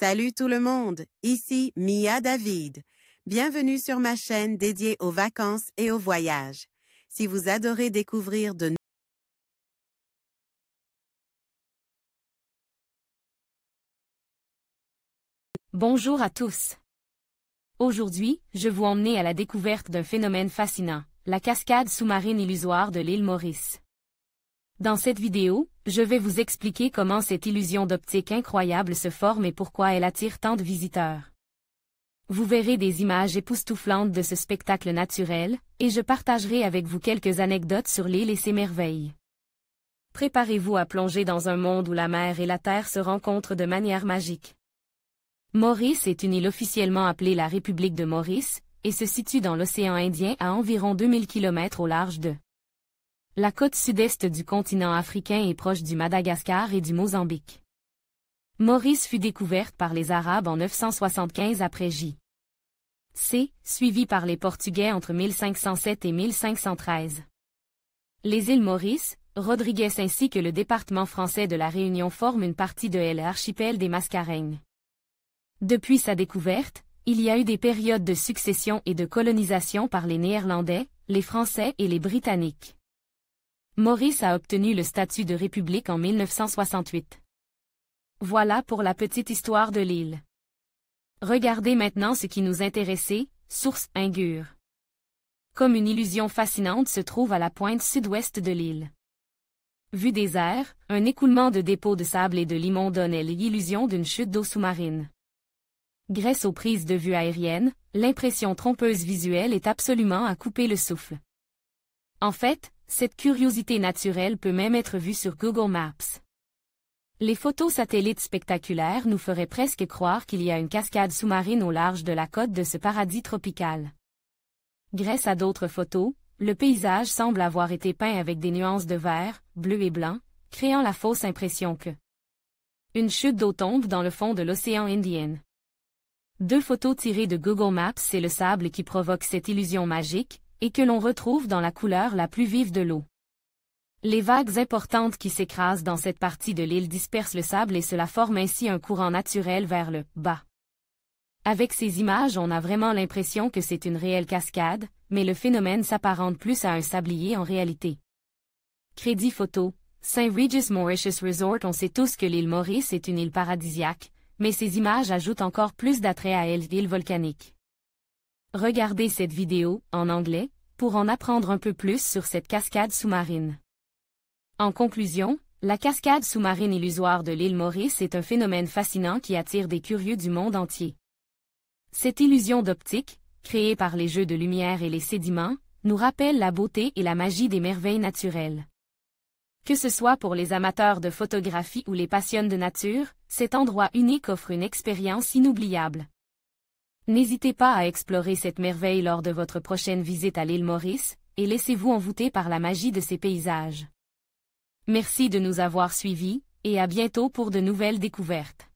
Salut tout le monde, ici Mia David. Bienvenue sur ma chaîne dédiée aux vacances et aux voyages. Si vous adorez découvrir de Bonjour à tous. Aujourd'hui, je vous emmène à la découverte d'un phénomène fascinant, la cascade sous-marine illusoire de l'île Maurice. Dans cette vidéo, je vais vous expliquer comment cette illusion d'optique incroyable se forme et pourquoi elle attire tant de visiteurs. Vous verrez des images époustouflantes de ce spectacle naturel, et je partagerai avec vous quelques anecdotes sur l'île et ses merveilles. Préparez-vous à plonger dans un monde où la mer et la terre se rencontrent de manière magique. Maurice est une île officiellement appelée la République de Maurice, et se situe dans l'océan Indien à environ 2000 km au large de la côte sud-est du continent africain et proche du Madagascar et du Mozambique. Maurice fut découverte par les Arabes en 975 après J.C., suivi par les Portugais entre 1507 et 1513. Les îles Maurice, Rodrigues ainsi que le département français de la Réunion forment une partie de l'archipel des Mascareignes. Depuis sa découverte, il y a eu des périodes de succession et de colonisation par les Néerlandais, les Français et les Britanniques. Maurice a obtenu le statut de république en 1968. Voilà pour la petite histoire de l'île. Regardez maintenant ce qui nous intéressait, source Ingure. Comme une illusion fascinante se trouve à la pointe sud-ouest de l'île. Vue des airs, un écoulement de dépôts de sable et de limon donne l'illusion d'une chute d'eau sous-marine. Grâce aux prises de vue aériennes, l'impression trompeuse visuelle est absolument à couper le souffle. En fait, cette curiosité naturelle peut même être vue sur Google Maps. Les photos satellites spectaculaires nous feraient presque croire qu'il y a une cascade sous-marine au large de la côte de ce paradis tropical. Grâce à d'autres photos, le paysage semble avoir été peint avec des nuances de vert, bleu et blanc, créant la fausse impression que une chute d'eau tombe dans le fond de l'océan Indien. Deux photos tirées de Google Maps, c'est le sable qui provoque cette illusion magique, et que l'on retrouve dans la couleur la plus vive de l'eau. Les vagues importantes qui s'écrasent dans cette partie de l'île dispersent le sable et cela forme ainsi un courant naturel vers le bas. Avec ces images, on a vraiment l'impression que c'est une réelle cascade, mais le phénomène s'apparente plus à un sablier en réalité. Crédit photo, St. Regis Mauritius Resort. On sait tous que l'île Maurice est une île paradisiaque, mais ces images ajoutent encore plus d'attrait à l'île volcanique. Regardez cette vidéo, en anglais, pour en apprendre un peu plus sur cette cascade sous-marine. En conclusion, la cascade sous-marine illusoire de l'île Maurice est un phénomène fascinant qui attire des curieux du monde entier. Cette illusion d'optique, créée par les jeux de lumière et les sédiments, nous rappelle la beauté et la magie des merveilles naturelles. Que ce soit pour les amateurs de photographie ou les passionnés de nature, cet endroit unique offre une expérience inoubliable. N'hésitez pas à explorer cette merveille lors de votre prochaine visite à l'île Maurice, et laissez-vous envoûter par la magie de ces paysages. Merci de nous avoir suivis, et à bientôt pour de nouvelles découvertes.